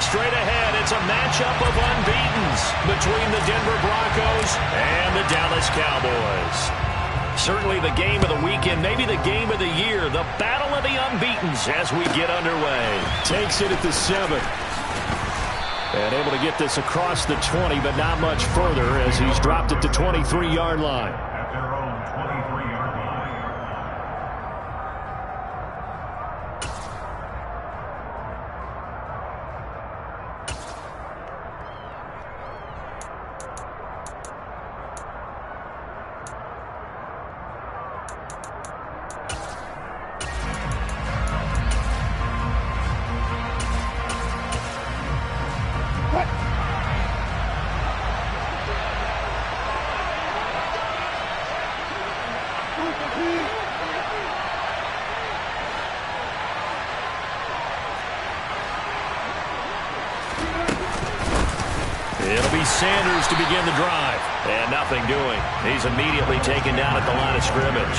straight ahead. It's a matchup of unbeatens between the Denver Broncos and the Dallas Cowboys. Certainly the game of the weekend, maybe the game of the year, the battle of the unbeatens as we get underway. Takes it at the 7. And able to get this across the 20, but not much further as he's dropped it to 23-yard line. At their own 23-yard line. It'll be Sanders to begin the drive. And nothing doing. He's immediately taken down at the line of scrimmage.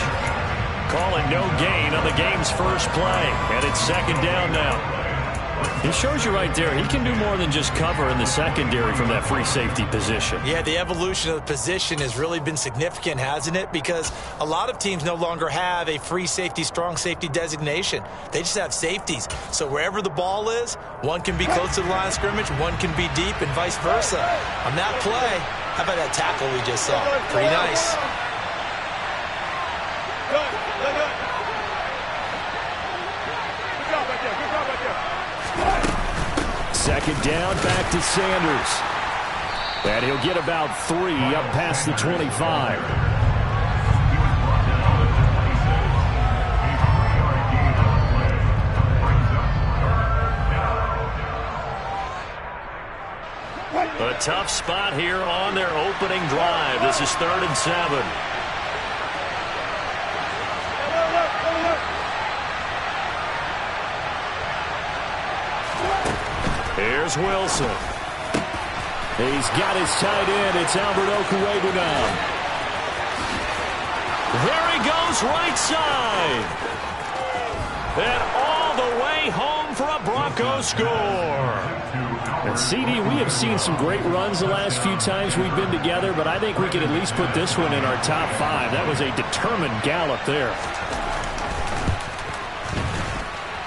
Calling no gain on the game's first play. And it's second down now. He shows you right there, he can do more than just cover in the secondary from that free safety position. Yeah, the evolution of the position has really been significant, hasn't it? Because a lot of teams no longer have a free safety, strong safety designation. They just have safeties. So wherever the ball is, one can be close to the line of scrimmage, one can be deep, and vice versa. On that play, how about that tackle we just saw? Pretty nice. Second down, back to Sanders. And he'll get about 3 up past the 25. A tough spot here on their opening drive. This is 3rd and 7. Here's Wilson. He's got his tight end. It's Alberto Boovenile. There he goes, right side. And all the way home for a Broncos score. And CD, we have seen some great runs the last few times we've been together, but I think we could at least put this one in our top 5. That was a determined gallop there.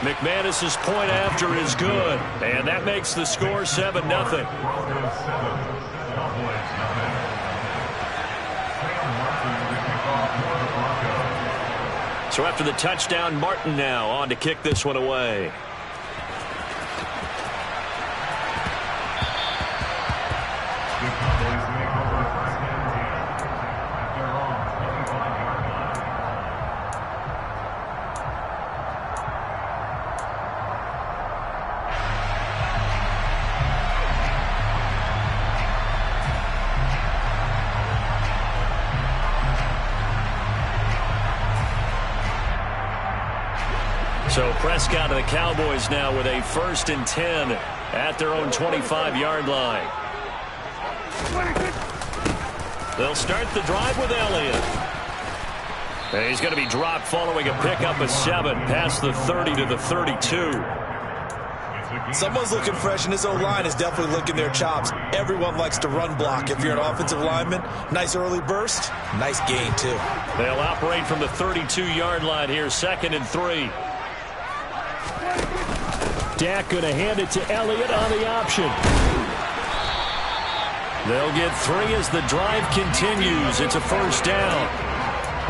McManus's point after is good, and that makes the score 7-0. So after the touchdown, Martin now on to kick this one away. So Prescott and the Cowboys now with a 1st and 10 at their own 25-yard line. They'll start the drive with Elliott. And he's going to be dropped following a pickup of 7 past the 30 to the 32. Someone's looking fresh, and his O-line is definitely licking their chops. Everyone likes to run block. If you're an offensive lineman, nice early burst, nice gain, too. They'll operate from the 32-yard line here, 2nd and 3. Dak going to hand it to Elliott on the option. They'll get 3 as the drive continues. It's a 1st down.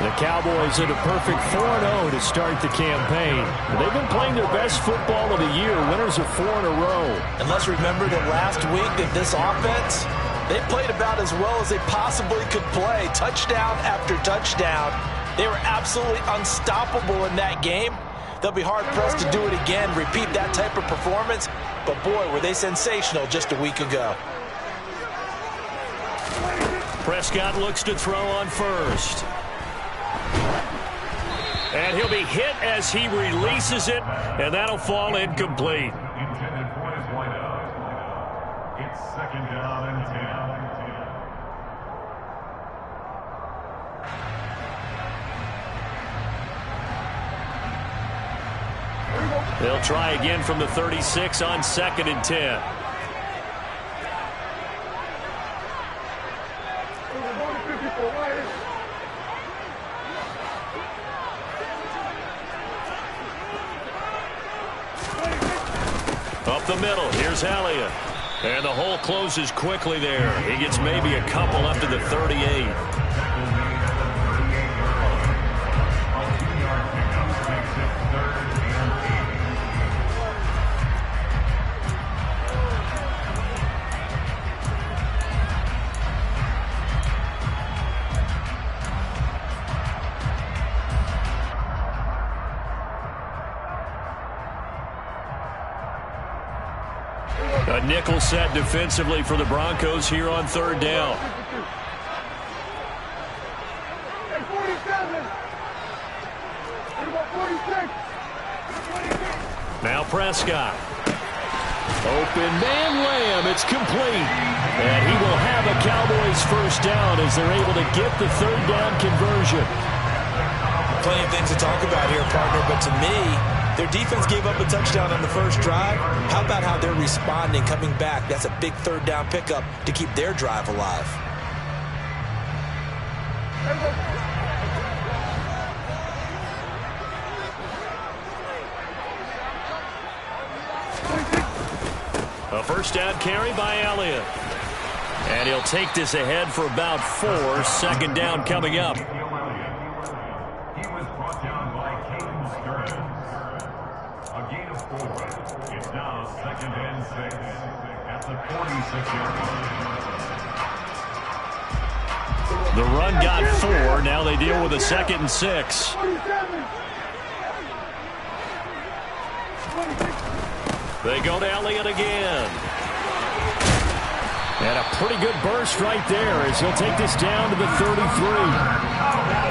The Cowboys at a perfect 4-0 to start the campaign. They've been playing their best football of the year, winners of 4 in a row. And let's remember that last week that this offense, they played about as well as they possibly could play. Touchdown after touchdown. They were absolutely unstoppable in that game. They'll be hard-pressed to do it again, repeat that type of performance. But, boy, were they sensational just a week ago. Prescott looks to throw on 1st. And he'll be hit as he releases it, and that'll fall incomplete. Intended point is wide out. It's 2nd down and 10. They'll try again from the 36 on 2nd and 10. Up the middle, here's Elliott. And the hole closes quickly there. He gets maybe a couple up to the 38. A nickel set defensively for the Broncos here on third down. Now Prescott. Open man Lamb. It's complete. And he will have a Cowboys first down as they're able to get the third down conversion. Plenty of things to talk about here, partner, but to me, their defense gave up a touchdown on the first drive. How about how they're responding, coming back? That's a big third down pickup to keep their drive alive. A first down carry by Elliott. And he'll take this ahead for about 4. Second down coming up. The run got 4. Now they deal with a 2nd and 6. They go to Elliott again. And a pretty good burst right there as he'll take this down to the 33.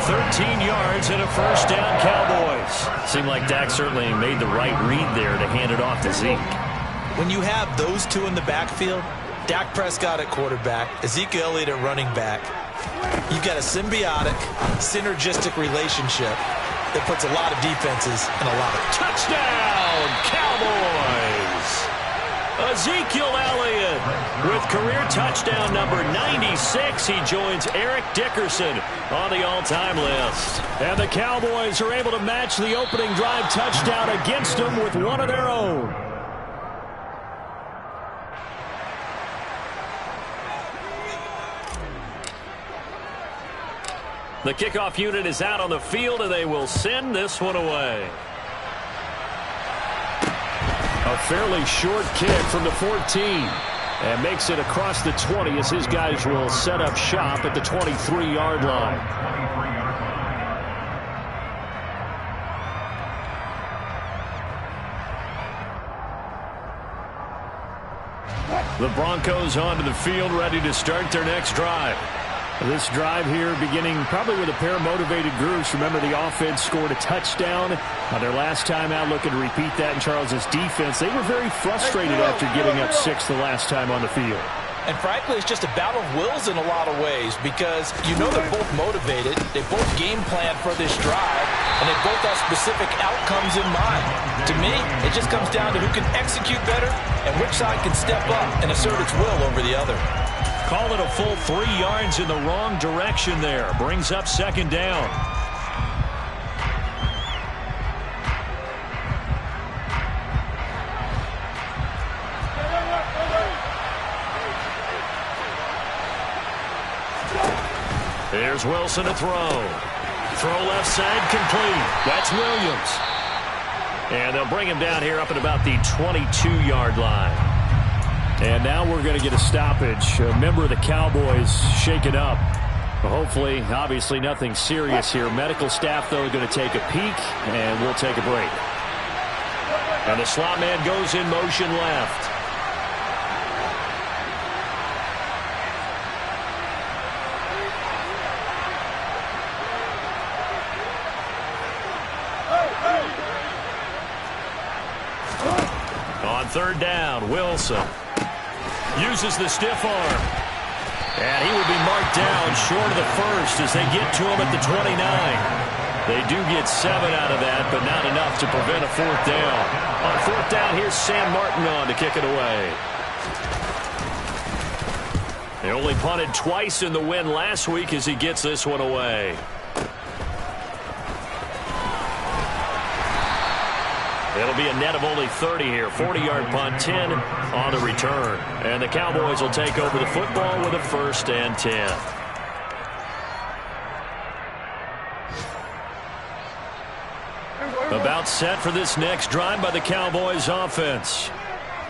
13 yards and a first down, Cowboys. Seemed like Dak certainly made the right read there to hand it off to Zeke. When you have those two in the backfield, Dak Prescott at quarterback, Ezekiel Elliott at running back, you've got a symbiotic, synergistic relationship that puts a lot of defenses in a lot of... Touchdown, Cowboys! Ezekiel Elliott with career touchdown number 96. He joins Eric Dickerson on the all-time list. And the Cowboys are able to match the opening drive touchdown against them with one of their own. The kickoff unit is out on the field, and they will send this one away. A fairly short kick from the 14. And makes it across the 20 as his guys will set up shop at the 23-yard line. The Broncos onto the field, ready to start their next drive. This drive here beginning probably with a pair of motivated groups. Remember, the offense scored a touchdown on their last time out, looking to repeat that in Charles's defense. They were very frustrated after giving up 6 the last time on the field. And frankly, it's just a battle of wills in a lot of ways because you know they're both motivated. They both game plan for this drive, and they both have specific outcomes in mind. To me, it just comes down to who can execute better and which side can step up and assert its will over the other. Call it a full 3 yards in the wrong direction there. Brings up second down. Here's Wilson to throw. Throw left side complete. That's Williams. And they'll bring him down here up at about the 22-yard line. And now we're going to get a stoppage. A member of the Cowboys shaken up. Hopefully, obviously, nothing serious here. Medical staff, though, going to take a peek, and we'll take a break. And the slot man goes in motion left. On third down, Wilson uses the stiff arm. And he will be marked down short of the first as they get to him at the 29. They do get 7 out of that, but not enough to prevent a fourth down. On fourth down, here's Sam Martin on to kick it away. He only punted twice in the win last week as he gets this one away. It'll be a net of only 30 here. 40-yard punt, 10 on the return. And the Cowboys will take over the football with a 1st and 10. About set for this next drive by the Cowboys offense.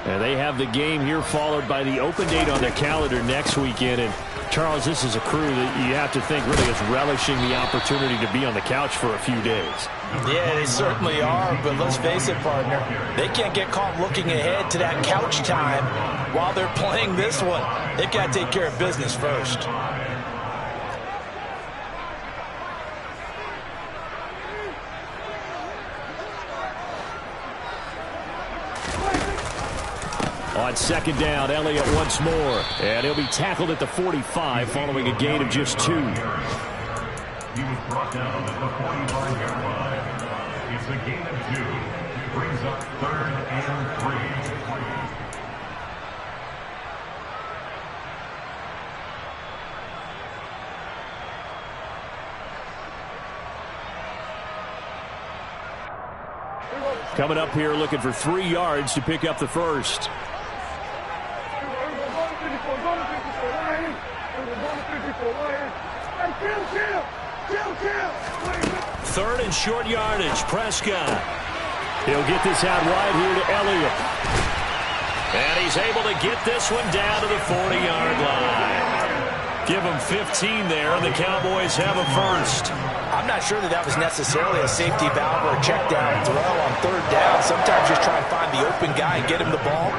And they have the game here followed by the open date on their calendar next weekend. And Charles, this is a crew that you have to think really is relishing the opportunity to be on the couch for a few days. Yeah, they certainly are, but let's face it, partner. They can't get caught looking ahead to that couch time while they're playing this one. They've got to take care of business first. On 2nd down, Elliott once more. And he'll be tackled at the 45 following a gain of just 2. He was brought down at the 45-yard line. It's a gain of 2. Brings up 3rd and 3. Coming up here looking for 3 yards to pick up the first. Third and short yardage. Prescott. He'll get this out wide here to Elliott. And he's able to get this one down to the 40-yard line. Give him 15 there, and the Cowboys have a first. I'm not sure that was necessarily a safety valve or a check down throw on 3rd down. Sometimes just try and find the open guy and get him the ball.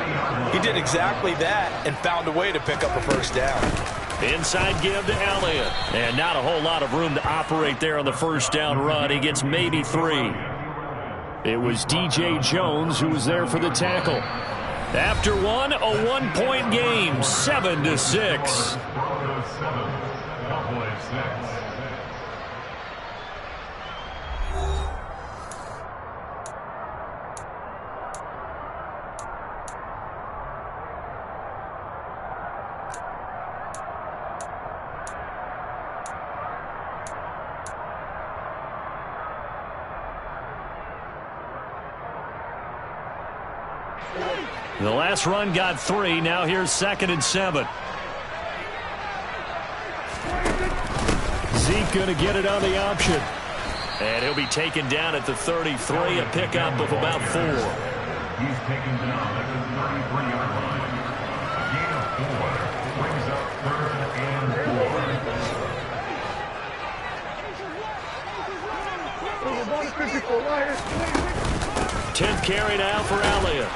He did exactly that and found a way to pick up a 1st down. Inside give to Elliott. And not a whole lot of room to operate there on the 1st down run. He gets maybe 3. It was DJ Jones who was there for the tackle. After one, a 1-point game, 7-6. Broncos 7, Cowboys 6. The last run got 3. Now here's 2nd and 7. Zeke going to get it on the option. And he'll be taken down at the 33, a pickup of about 4. He's taken down at the 33-yard line. A gain of 4. Brings up 3rd and 4. 10th carry now for Elliott.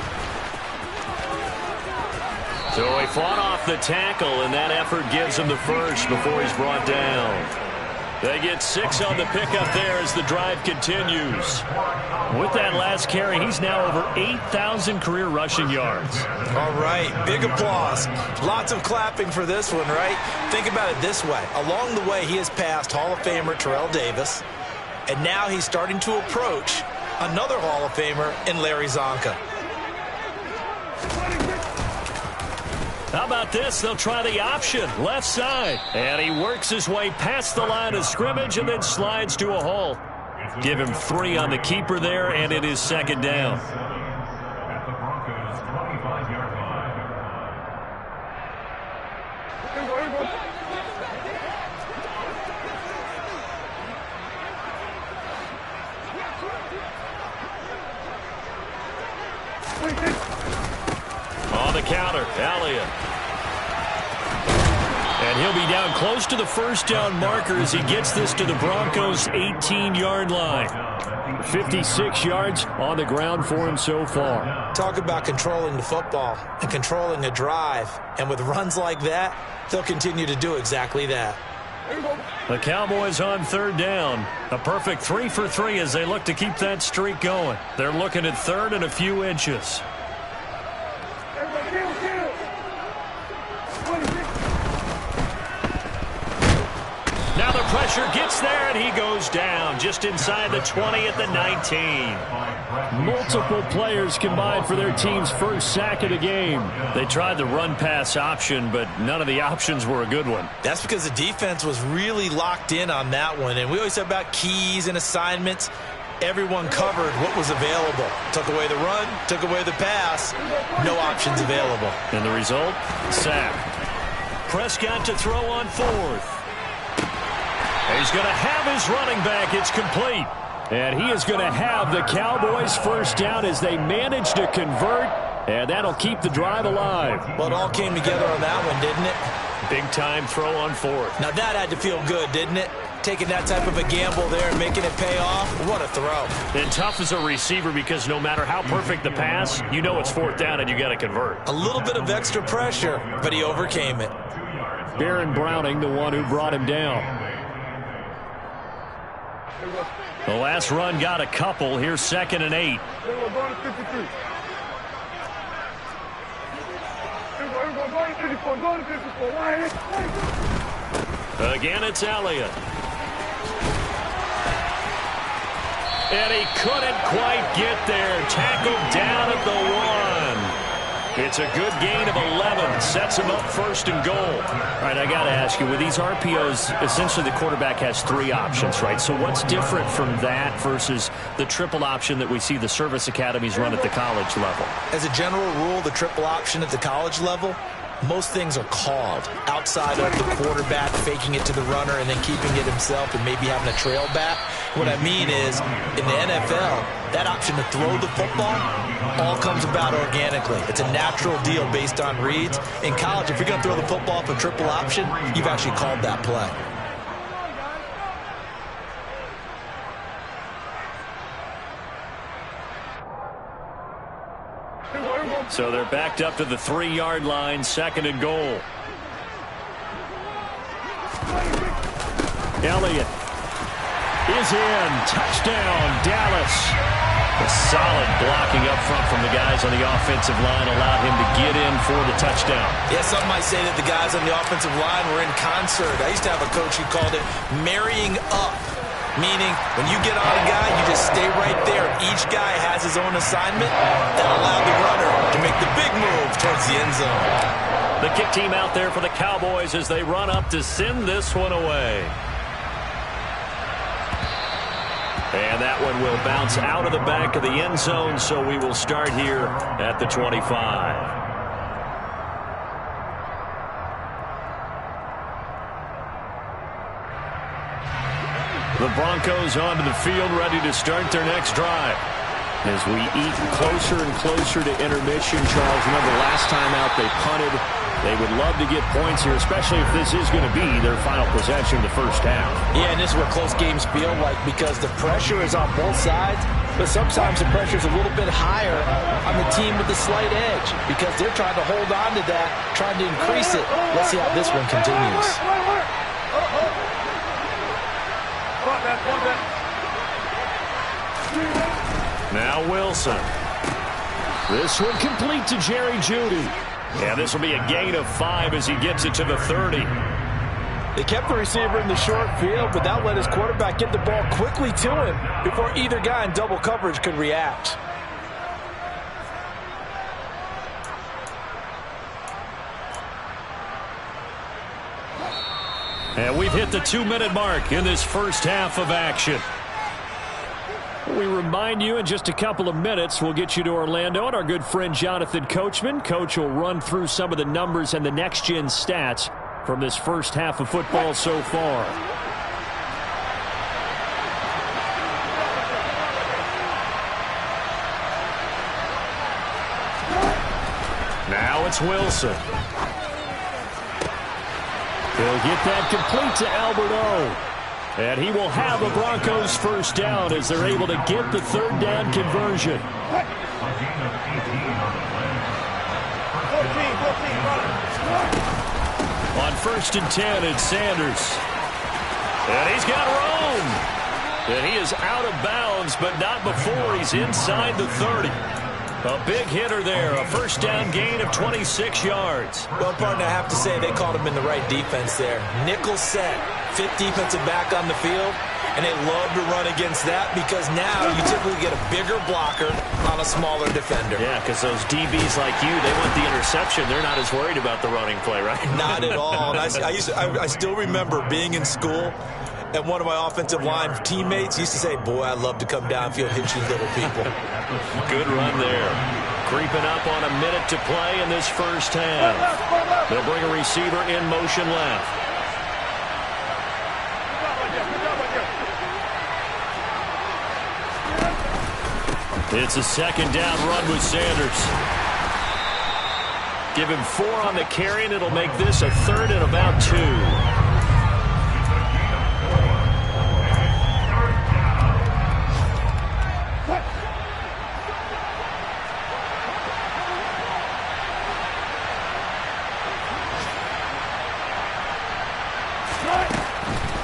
So he fought off the tackle, and that effort gives him the first before he's brought down. They get 6 on the pickup there as the drive continues. With that last carry, he's now over 8,000 career rushing yards. All right, big applause. Lots of clapping for this one, right? Think about it this way. Along the way, he has passed Hall of Famer Terrell Davis, and now he's starting to approach another Hall of Famer in Larry Zonka. How about this? They'll try the option, left side. And he works his way past the line of scrimmage and then slides to a hole. Give him 3 on the keeper there, and it is 2nd down. At the Broncos 25-yard line. On the counter, Elliott. And he'll be down close to the 1st down marker as he gets this to the Broncos' 18-yard line. 56 yards on the ground for him so far. Talk about controlling the football and controlling a drive. And with runs like that, they'll continue to do exactly that. The Cowboys on 3rd down. A perfect 3 for 3 as they look to keep that streak going. They're looking at 3rd and a few inches. Now the pressure pressure, gets there, and he goes down just inside the 20 at the 19. Multiple players combined for their team's first sack of the game. They tried the run-pass option, but none of the options were a good one. That's because the defense was really locked in on that one. And we always talk about keys and assignments. Everyone covered what was available. Took away the run, took away the pass. No options available. And the result? Sack. Prescott to throw on fourth. He's going to have his running back. It's complete. And he is going to have the Cowboys first down as they manage to convert. And that'll keep the drive alive. Well, it all came together on that one, didn't it? Big-time throw on fourth. Now, that had to feel good, didn't it? Taking that type of a gamble there and making it pay off. What a throw. And tough as a receiver because no matter how perfect the pass, you know it's fourth down and you got to convert. A little bit of extra pressure, but he overcame it. Baron Browning, the one who brought him down. The last run got a couple. Here's 2nd and 8. Again, it's Elliott. And he couldn't quite get there. Tackled down at the 1. It's a good gain of 11. Sets him up 1st and goal. All right, I got to ask you, with these RPOs, essentially the quarterback has 3 options, right? So what's different from that versus the triple option that we see the service academies run at the college level? As a general rule, the triple option at the college level, most things are called outside of the quarterback faking it to the runner and then keeping it himself and maybe having a trail back. What I mean is, in the NFL, that option to throw the football all comes about organically. It's a natural deal based on reads. In college, if you're going to throw the football off a triple option, you've actually called that play. So they're backed up to the 3-yard line, 2nd and goal. Elliott is in. Touchdown, Dallas. A solid blocking up front from the guys on the offensive line allowed him to get in for the touchdown. Yeah, some might say that the guys on the offensive line were in concert. I used to have a coach who called it marrying up, meaning when you get on a guy, you just stay right there. Each guy has his own assignment that allowed the runner to make the big move towards the end zone. The kick team out there for the Cowboys as they run up to send this one away. And that one will bounce out of the back of the end zone, so we will start here at the 25. The Broncos onto the field, ready to start their next drive. As we eat closer and closer to intermission, Charles, remember last time out they punted. They would love to get points here, especially if this is going to be their final possession of the first half. Yeah, and this is what close games feel like because the pressure is on both sides, but sometimes the pressure is a little bit higher on the team with the slight edge because they're trying to hold on to that, trying to increase it. Let's see how this one continues. Now Wilson. This one complete to Jerry Jeudy. Yeah, this will be a gain of 5 as he gets it to the 30. They kept the receiver in the short field, but that let his quarterback get the ball quickly to him before either guy in double coverage could react. And we've hit the 2-minute mark in this first half of action. We remind you in just a couple of minutes we'll get you to Orlando and our good friend Jonathan Coachman. Coach will run through some of the numbers and the next-gen stats from this first half of football so far. Now it's Wilson. He'll get that complete to Albert O. And he will have a Broncos first down as they're able to get the third down conversion. On 1st and 10, it's Sanders. And he's got room. And he is out of bounds, but not before he's inside the 30. A big hitter there, a first down gain of 26 yards. Well, partner, I have to say they caught him in the right defense there. Nickel set, fifth defensive back on the field, and they love to run against that because now you typically get a bigger blocker on a smaller defender. Yeah, because those DBs like you, they want the interception. They're not as worried about the running play, right? Not at all. And I still remember being in school, and one of my offensive line teammates used to say, boy, I'd love to come downfield, hit you little people. Good run there. Creeping up on a minute to play in this first half. They'll bring a receiver in motion left. It's a second down run with Sanders. Give him 4 on the carry, and it'll make this a third and about 2.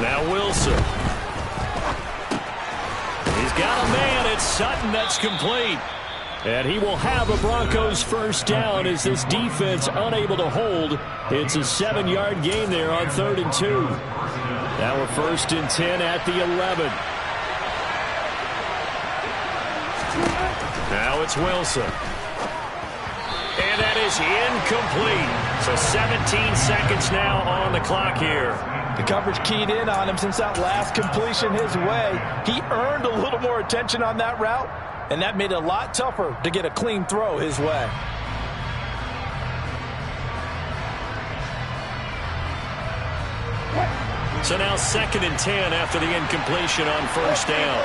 Now Wilson. He's got a man. It's Sutton that's complete. And he will have a Broncos first down as this defense unable to hold. It's a 7-yard gain there on 3rd and 2. Now we're 1st and 10 at the 11. Now it's Wilson. And that is incomplete. So 17 seconds now on the clock here. The coverage keyed in on him since that last completion his way. He earned a little more attention on that route, and that made it a lot tougher to get a clean throw his way. So now 2nd and 10 after the incompletion on first down.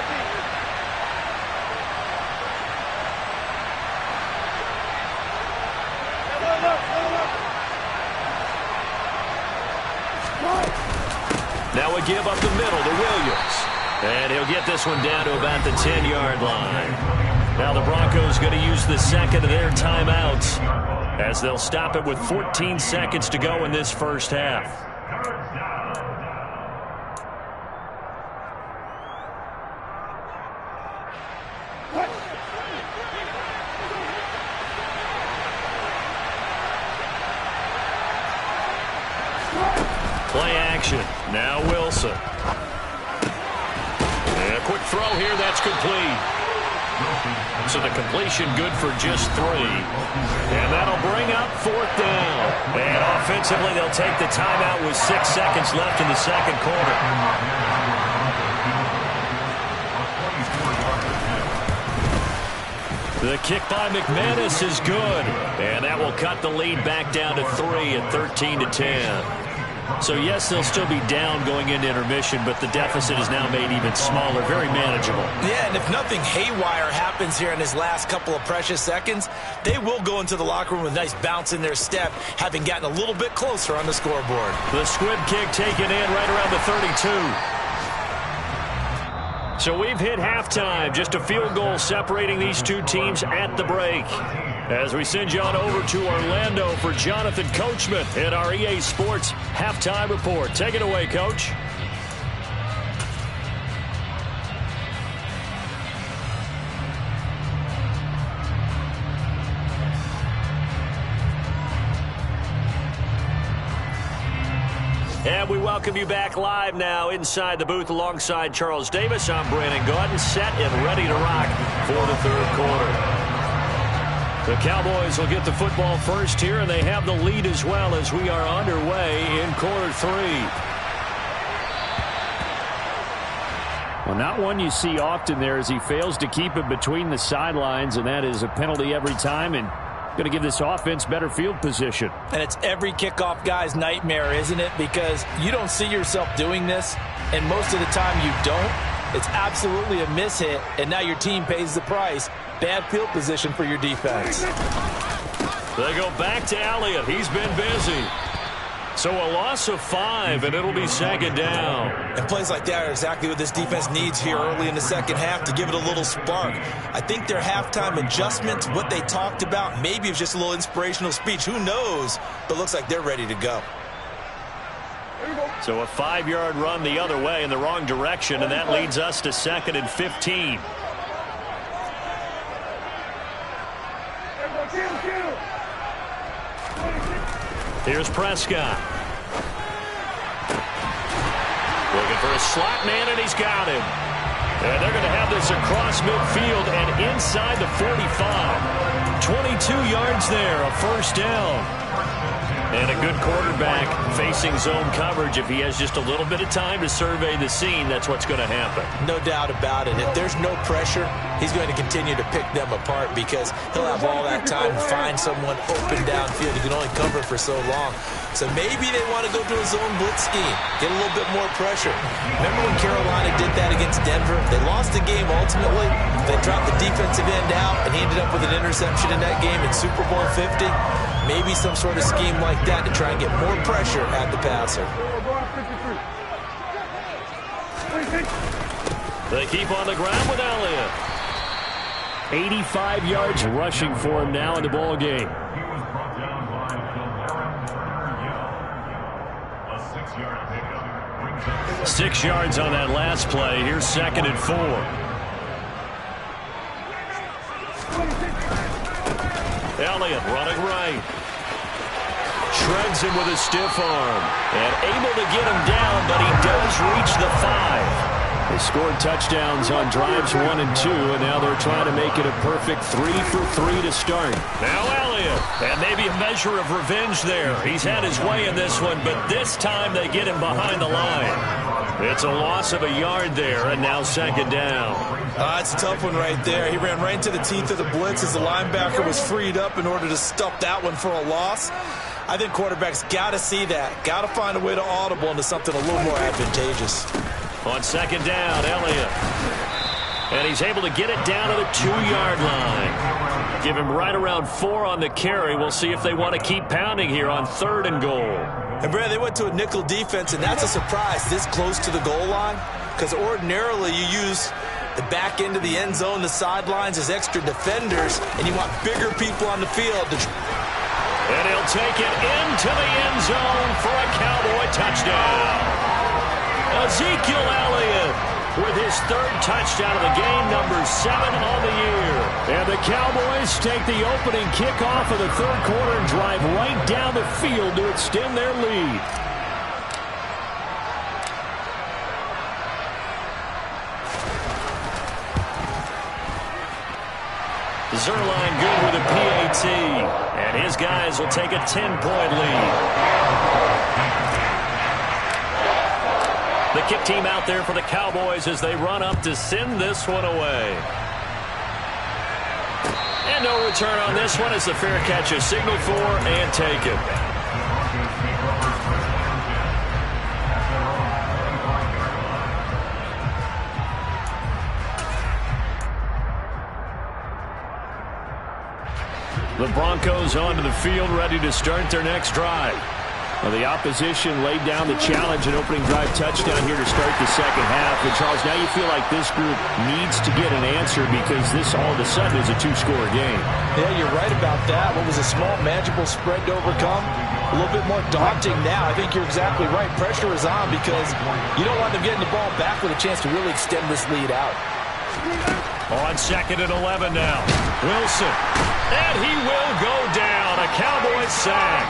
Now we give up the middle to Williams. And he'll get this one down to about the 10-yard line. Now the Broncos going to use the second of their timeouts as they'll stop it with 14 seconds to go in this first half. Play action. Now Wilson. And a quick throw here. That's complete. So the completion good for just 3. And that'll bring up 4th down. And offensively, they'll take the timeout with 6 seconds left in the second quarter. The kick by McManus is good. And that will cut the lead back down to 3 at 13 to 10. So, yes, they'll still be down going into intermission, but the deficit is now made even smaller, very manageable. Yeah, and if nothing haywire happens here in his last couple of precious seconds, they will go into the locker room with a nice bounce in their step, having gotten a little bit closer on the scoreboard. The squib kick taken in right around the 32. So we've hit halftime, just a field goal separating these two teams at the break. As we send you on over to Orlando for Jonathan Coachman in our EA Sports Halftime Report. Take it away, Coach. And we welcome you back live now inside the booth alongside Charles Davis. I'm Brandon Gaudin, set and ready to rock for the third quarter. The Cowboys will get the football first here, and they have the lead as well as we are underway in quarter 3. Well, not one you see often there as he fails to keep it between the sidelines, and that is a penalty every time, and going to give this offense better field position. And it's every kickoff guy's nightmare, isn't it? Because you don't see yourself doing this, and most of the time you don't. It's absolutely a mishit, and now your team pays the price. Bad field position for your defense. They go back to Elliott. He's been busy. So a loss of 5, and it'll be second down. And plays like that are exactly what this defense needs here early in the second half to give it a little spark. I think their halftime adjustments, what they talked about, maybe it's just a little inspirational speech. Who knows? But looks like they're ready to go. So a 5-yard run the other way in the wrong direction, and that leads us to 2nd and 15. Here's Prescott. Looking for a slot man, and he's got him. And they're going to have this across midfield and inside the 45. 22 yards there, a first down. And a good quarterback facing zone coverage. If he has just a little bit of time to survey the scene, that's what's going to happen. No doubt about it. If there's no pressure, he's going to continue to pick them apart because he'll have all that time to find someone open downfield. He can only cover for so long. So maybe they want to go to a zone blitz scheme, get a little bit more pressure. Remember when Carolina did that against Denver? They lost the game ultimately. They dropped the defensive end out, and he ended up with an interception in that game in Super Bowl 50. Maybe some sort of scheme like that to try and get more pressure at the passer. They keep on the ground with Elliott. 85 yards rushing for him now in the ball game. He was brought down by a 6-yard pickup. Brings up 6 yards on that last play. Here's 2nd and 4. Elliott running right. Shreds him with a stiff arm. And able to get him down, but he does reach the 5. They scored touchdowns on drives 1 and 2, and now they're trying to make it a perfect 3 for 3 to start. Now Elliott. And maybe a measure of revenge there. He's had his way in this one, but this time they get him behind the line. It's a loss of a yard there, and now 2nd down. It's a tough one right there. He ran right into the teeth of the blitz as the linebacker was freed up in order to stop that one for a loss. I think quarterbacks got to see that. Got to find a way to audible into something a little more advantageous. On 2nd down, Elliott. And he's able to get it down to the 2-yard line. Give him right around 4 on the carry. We'll see if they want to keep pounding here on 3rd and goal. And, Brad, they went to a nickel defense, and that's a surprise this close to the goal line because ordinarily you use the back end of the end zone, the sidelines as extra defenders, and you want bigger people on the field. And he'll take it into the end zone for a Cowboy touchdown. Ezekiel Elliott with his 3rd touchdown of the game, number 7 on the year. And the Cowboys take the opening kickoff of the 3rd quarter and drive right down the field to extend their lead. Zerline good with a PAT. And his guys will take a 10-point lead. The kick team out there for the Cowboys as they run up to send this one away. And no return on this one as the fair catch is signaled for and taken. The Broncos onto the field, ready to start their next drive. Well, the opposition laid down the challenge and opening drive touchdown here to start the 2nd half. And, Charles, now you feel like this group needs to get an answer because this all of a sudden is a 2-score game. Yeah, you're right about that. What was a small, manageable spread to overcome? A little bit more daunting now. I think you're exactly right. Pressure is on because you don't want them getting the ball back with a chance to really extend this lead out. On 2nd and 11 now. Wilson. And he will go down. A Cowboys sack.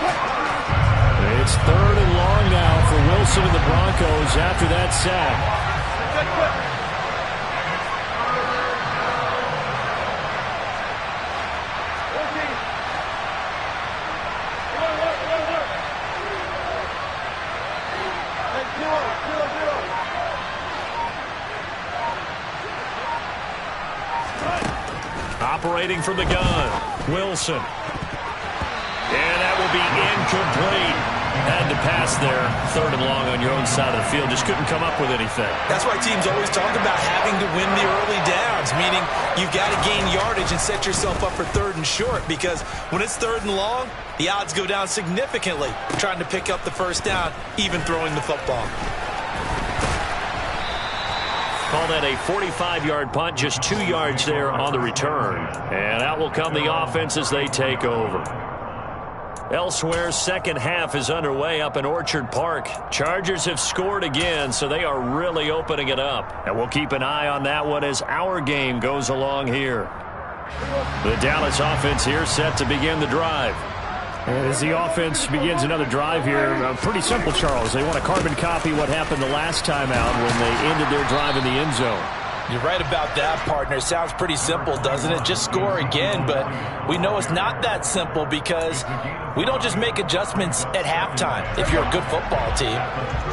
It's 3rd and long now for Wilson and the Broncos after that sack. Operating from the gun, Wilson. And that will be incomplete. Had to pass there, 3rd and long on your own side of the field. Just couldn't come up with anything. That's why teams always talk about having to win the early downs, meaning you've got to gain yardage and set yourself up for 3rd and short because when it's 3rd and long, the odds go down significantly trying to pick up the 1st down, even throwing the football. Call that a 45-yard punt, just 2 yards there on the return. And out will come the offense as they take over. Elsewhere, 2nd half is underway up in Orchard Park. Chargers have scored again, so they are really opening it up. And we'll keep an eye on that one as our game goes along here. The Dallas offense here set to begin the drive. And as the offense begins another drive here, pretty simple, Charles. They want to carbon copy what happened the last time out when they ended their drive in the end zone. You're right about that, partner. Sounds pretty simple, doesn't it? Just score again, but we know it's not that simple because we don't just make adjustments at halftime if you're a good football team.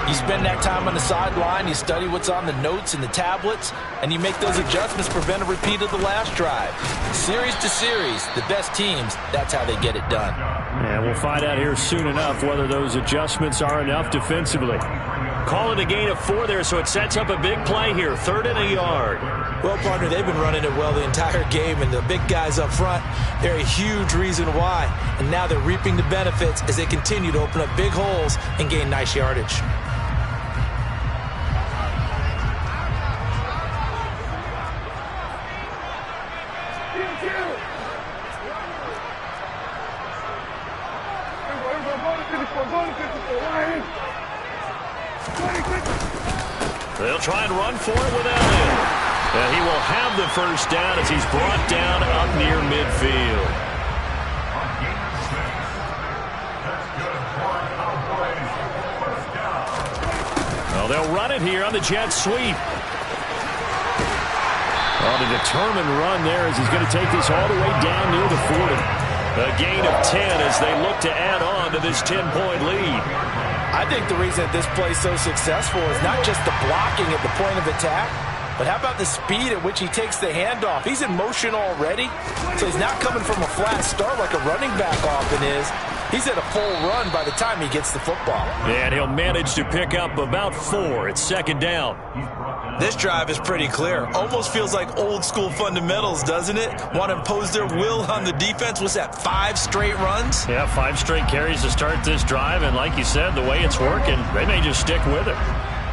You spend that time on the sideline, you study what's on the notes and the tablets, and you make those adjustments to prevent a repeat of the last drive. Series to series, the best teams, that's how they get it done. And we'll find out here soon enough whether those adjustments are enough defensively. Call it a gain of 4 there, so it sets up a big play here. 3rd and a yard. Well, partner, they've been running it well the entire game, and the big guys up front, they're a huge reason why. And now they're reaping the benefits as they continue to open up big holes and gain nice yardage. They'll try and run for it with Elliott. And he will have the first down as he's brought down up near midfield. Well, they'll run it here on the jet sweep. Well, the determined run there as he's going to take this all the way down near the 40. A gain of 10 as they look to add on to this 10-point lead. I think the reason that this play is so successful is not just the blocking at the point of attack, but how about the speed at which he takes the handoff? He's in motion already, so he's not coming from a flat start like a running back often is. He's at a full run by the time he gets the football. And he'll manage to pick up about 4. It's 2nd down. This drive is pretty clear. Almost feels like old school fundamentals, doesn't it? Want to impose their will on the defense. What's that, 5 straight runs? Yeah, 5 straight carries to start this drive. And like you said, the way it's working, they may just stick with it.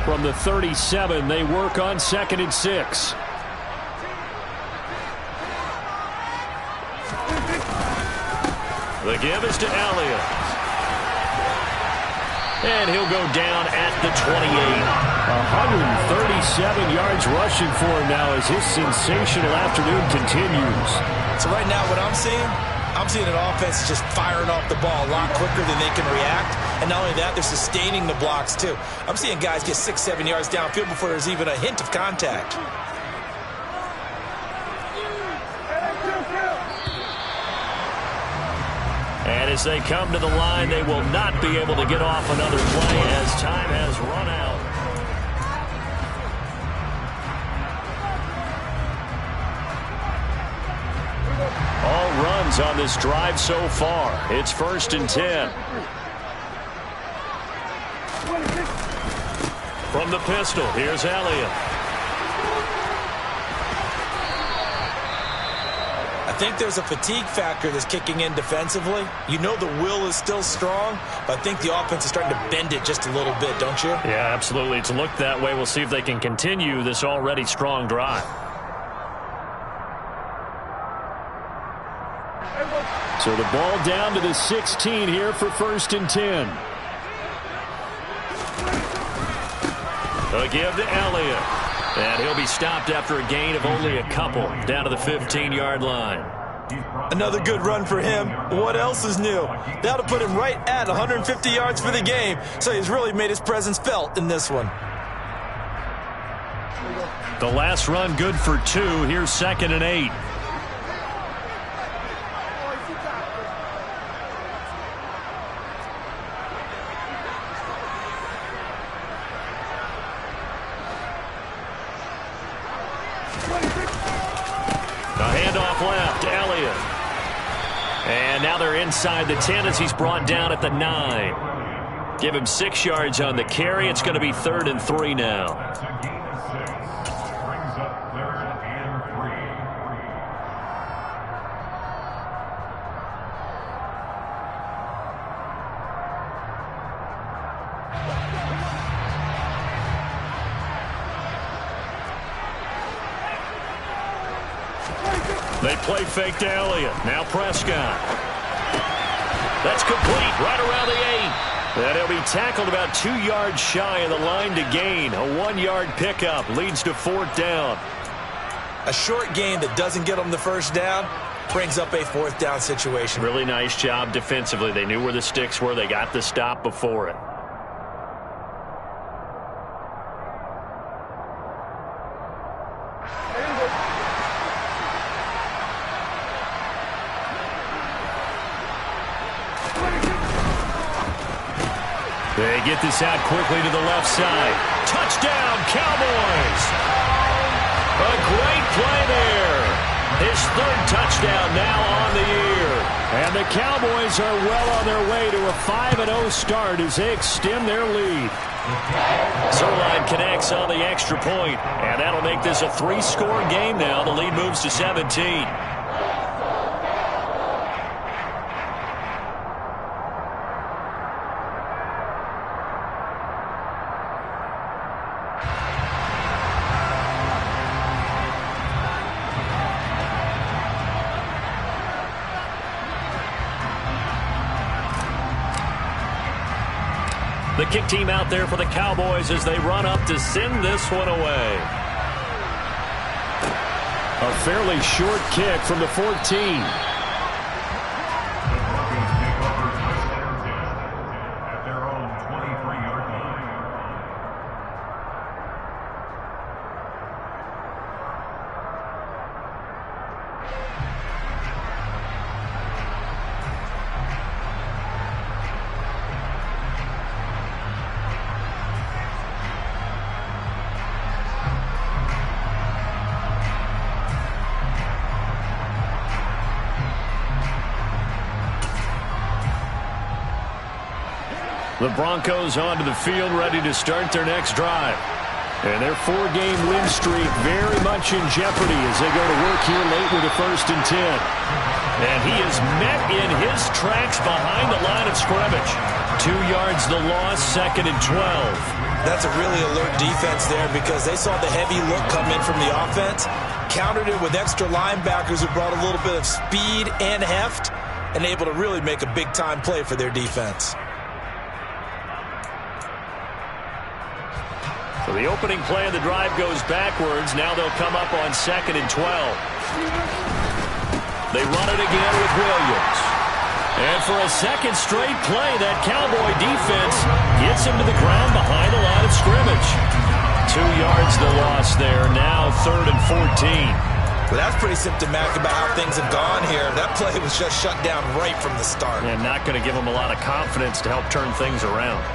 From the 37, they work on 2nd and 6. The give is to Elliott. And he'll go down at the 28. 137 yards rushing for him now as his sensational afternoon continues. So right now what I'm seeing an offense just firing off the ball a lot quicker than they can react. And not only that, they're sustaining the blocks too. I'm seeing guys get 6-7 yards downfield before there's even a hint of contact. And as they come to the line, they will not be able to get off another play as time has run out. All runs on this drive so far. It's 1st and 10. From the pistol, here's Elliott. I think there's a fatigue factor that's kicking in defensively. You know the will is still strong, but I think the offense is starting to bend it just a little bit, don't you? Yeah, absolutely. It's looked that way. We'll see if they can continue this already strong drive. So the ball down to the 16 here for 1st and 10. A give to Elliott. And he'll be stopped after a gain of only a couple down to the 15-yard line. Another good run for him. What else is new? That'll put him right at 150 yards for the game. So he's really made his presence felt in this one. The last run good for 2. Here's 2nd and 8. Left, Elliott. And now they're inside the 10 as he's brought down at the 9. Give him 6 yards on the carry. It's going to be 3rd and 3 now. That's a gain of 6. Brings up 3rd and 3. They play fake to Elliott. Now Prescott. That's complete right around the 8. And he'll be tackled about 2 yards shy of the line to gain. A 1-yard pickup leads to 4th down. A short gain that doesn't get them the first down, brings up a fourth down situation. Really nice job defensively. They knew where the sticks were. They got the stop before it. They get this out quickly to the left side. Touchdown, Cowboys! A great play there. His third touchdown now on the year. And the Cowboys are well on their way to a 5-0 start as they extend their lead. Zerline connects on the extra point, and that'll make this a 3-score game now. The lead moves to 17. The kick team out there for the Cowboys as they run up to send this one away. A fairly short kick from the 14. At their own 23-yard line. The Broncos onto the field, ready to start their next drive. And their 4-game win streak very much in jeopardy as they go to work here late with a 1st and 10. And he is met in his tracks behind the line of scrimmage. 2 yards the loss, 2nd and 12. That's a really alert defense there because they saw the heavy look come in from the offense, countered it with extra linebackers who brought a little bit of speed and heft, and able to really make a big-time play for their defense. So the opening play of the drive goes backwards. Now they'll come up on 2nd and 12. They run it again with Williams. And for a second straight play, that Cowboy defense gets him to the ground behind the line of scrimmage. 2 yards the loss there. Now 3rd and 14. Well, that's pretty symptomatic about how things have gone here. That play was just shut down right from the start. And not going to give them a lot of confidence to help turn things around.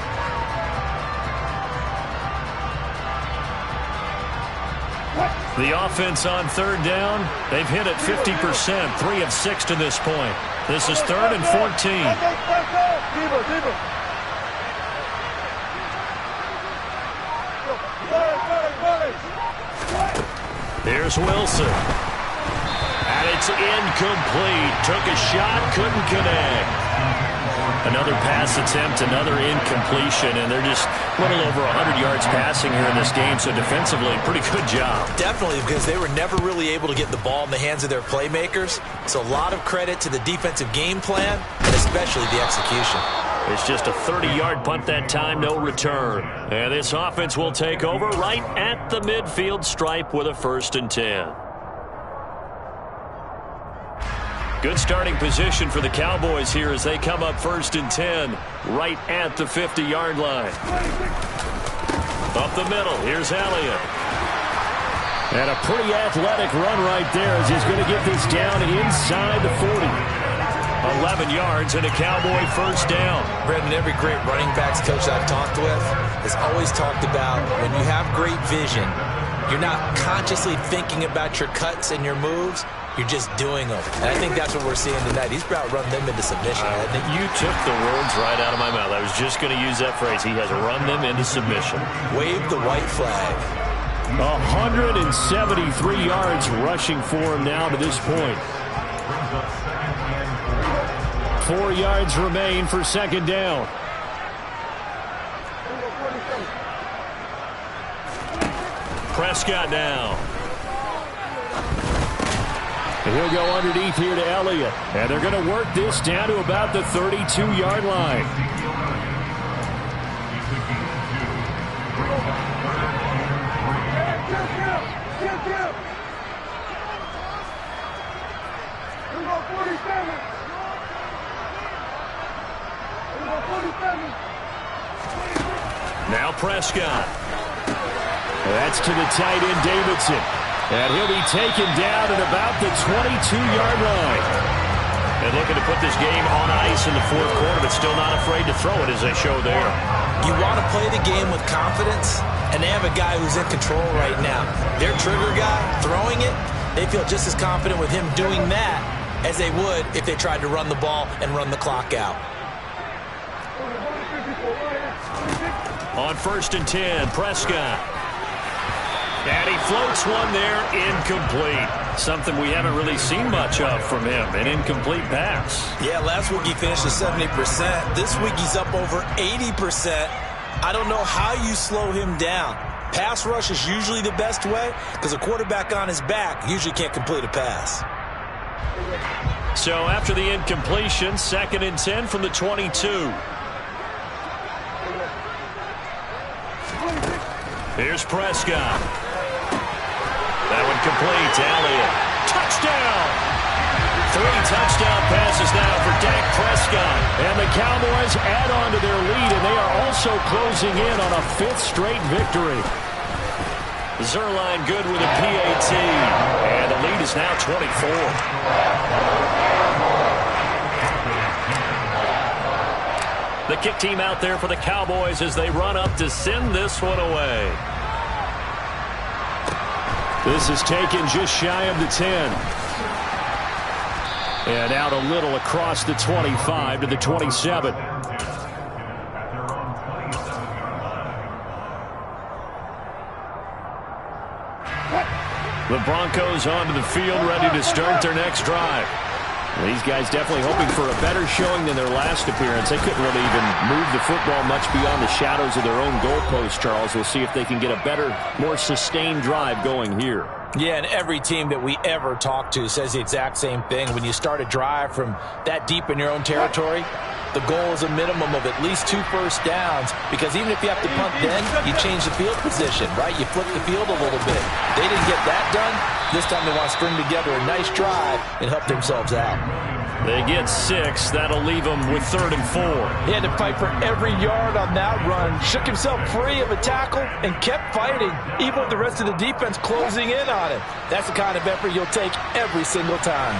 The offense on 3rd down, they've hit it 50%, 3 of 6 to this point. This is 3rd and 14. Here's Wilson. And it's incomplete. Took a shot, couldn't connect. Another pass attempt, another incompletion, and they're just a little over 100 yards passing here in this game, so defensively, pretty good job. Definitely, because they were never really able to get the ball in the hands of their playmakers, so a lot of credit to the defensive game plan, and especially the execution. It's just a 30-yard punt that time, no return. And this offense will take over right at the midfield stripe with a 1st and 10. Good starting position for the Cowboys here as they come up 1st and 10 right at the 50-yard line. Up the middle, here's Elliott. And a pretty athletic run right there as he's going to get this down inside the 40. 11 yards and a Cowboy 1st down. Brendan, every great running backs coach I've talked with has always talked about when you have great vision, you're not consciously thinking about your cuts and your moves. You're just doing them. And I think that's what we're seeing tonight. He's about run them into submission. You took the words right out of my mouth. I was just going to use that phrase. He has run them into submission. Wave the white flag. 173 yards rushing for him now to this point. 4 yards remain for 2nd down. Prescott now. And he'll go underneath here to Elliott. And they're going to work this down to about the 32-yard line. Now Prescott. That's to the tight end, Davidson. And he'll be taken down at about the 22-yard line. And looking to put this game on ice in the fourth quarter, but still not afraid to throw it as they show there. You want to play the game with confidence, and they have a guy who's in control right now. Their trigger guy, throwing it, they feel just as confident with him doing that as they would if they tried to run the ball and run the clock out. On 1st and 10, Prescott. And he floats one there, incomplete. Something we haven't really seen much of from him, an incomplete pass. Yeah, last week he finished at 70%. This week he's up over 80%. I don't know how you slow him down. Pass rush is usually the best way because a quarterback on his back usually can't complete a pass. So after the incompletion, 2nd and 10 from the 22. Here's Prescott. That one complete to Elliott. Touchdown! 3 touchdown passes now for Dak Prescott. And the Cowboys add on to their lead, and they are also closing in on a 5th straight victory. Zerline good with a PAT. And the lead is now 24. The kick team out there for the Cowboys as they run up to send this one away. This is taken just shy of the 10. And out a little across the 25 to the 27. The Broncos onto the field, ready to start their next drive. These guys definitely hoping for a better showing than their last appearance. They couldn't really even move the football much beyond the shadows of their own goalpost, Charles. We'll see if they can get a better, more sustained drive going here. Yeah, and every team that we ever talk to says the exact same thing. When you start a drive from that deep in your own territory, the goal is a minimum of at least 2 first downs, because even if you have to punt then, you change the field position, right? You flip the field a little bit. They didn't get that done. This time they want to string together a nice drive and help themselves out. They get 6. That'll leave them with 3rd and 4. He had to fight for every yard on that run, shook himself free of a tackle, and kept fighting, even with the rest of the defense closing in on him. That's the kind of effort you'll take every single time.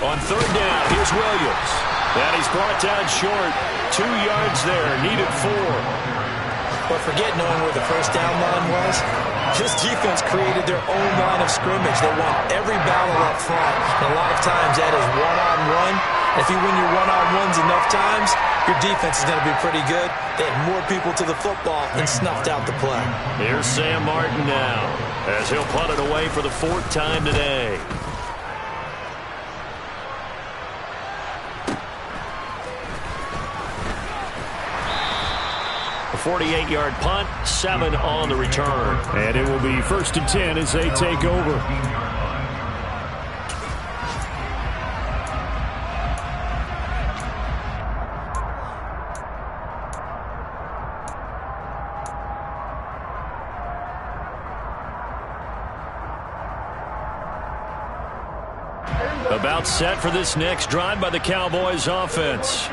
On 3rd down, here's Williams. And he's brought down short. 2 yards there, needed 4. But forget knowing where the first down line was. This defense created their own line of scrimmage. They won every battle up front. And a lot of times that is one-on-one. If you win your one-on-ones enough times, your defense is going to be pretty good. They had more people to the football and snuffed out the play. Here's Sam Martin now, as he'll punt it away for the 4th time today. A 48-yard punt, 7 on the return. And it will be 1st and 10 as they take over. About set for this next drive by the Cowboys offense.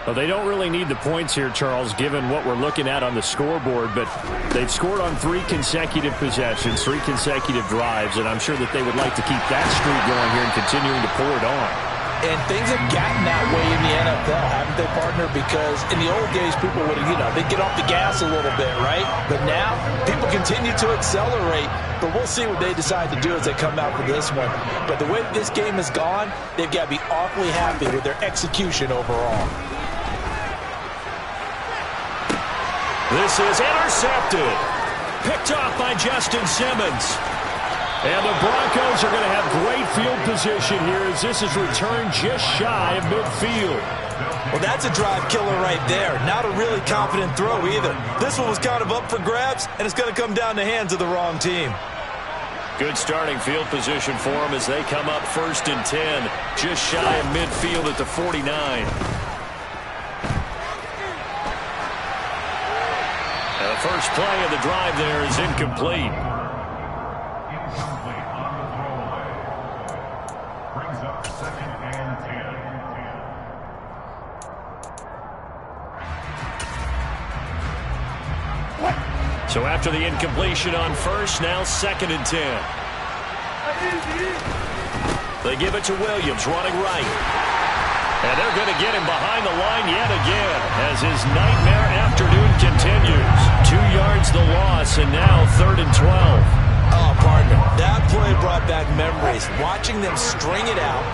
Well, they don't really need the points here, Charles, given what we're looking at on the scoreboard, but they've scored on 3 consecutive possessions, 3 consecutive drives, and I'm sure that they would like to keep that streak going here and continuing to pour it on. And things have gotten that way in the NFL, haven't they, partner? Because in the old days, people would, they'd get off the gas a little bit, right? But now, people continue to accelerate, but we'll see what they decide to do as they come out for this one. But the way that this game has gone, they've got to be awfully happy with their execution overall. This is intercepted. Picked off by Justin Simmons. And the Broncos are going to have great field position here as this is returned just shy of midfield. Well, that's a drive killer right there. Not a really confident throw either. This one was kind of up for grabs, and it's going to come down the hands of the wrong team. Good starting field position for them as they come up 1st and 10, just shy of midfield at the 49. The first play of the drive there is incomplete. So after the incompletion on first, now 2nd and 10. They give it to Williams, running right. And they're going to get him behind the line yet again as his nightmare afternoon continues. 2 yards the loss, and now 3rd and 12. Oh, partner, that play brought back memories. Watching them string it out,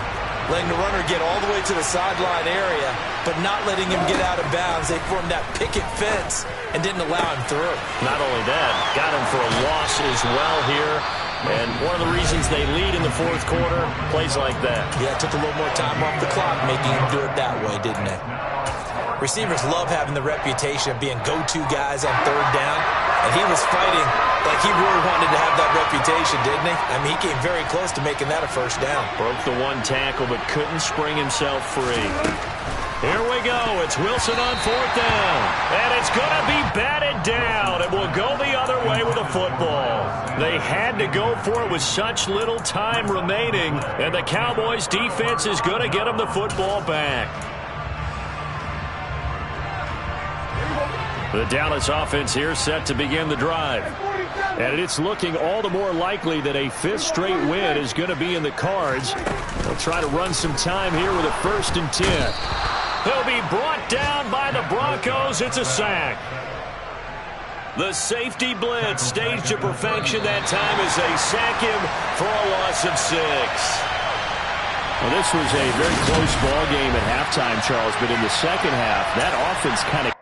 letting the runner get all the way to the sideline area, but not letting him get out of bounds. They formed that picket fence and didn't allow him through. Not only that, got him for a loss as well here. And one of the reasons they lead in the 4th quarter, plays like that. Yeah, it took a little more time off the clock making him do it that way, didn't it? Receivers love having the reputation of being go-to guys on 3rd down, and he was fighting like he really wanted to have that reputation, didn't he? I mean, he came very close to making that a 1st down. Broke the 1 tackle, but couldn't spring himself free. Here we go. It's Wilson on 4th down. And it's going to be batted down. It will go the other way with a football. They had to go for it with such little time remaining. And the Cowboys defense is going to get them the football back. The Dallas offense here set to begin the drive. And it's looking all the more likely that a 5th straight win is going to be in the cards. They'll try to run some time here with a 1st and 10. He'll be brought down by the Broncos. It's a sack. The safety blitz staged to perfection that time as they sack him for a loss of 6. Well, this was a very close ball game at halftime, Charles, but in the second half, that offense kind of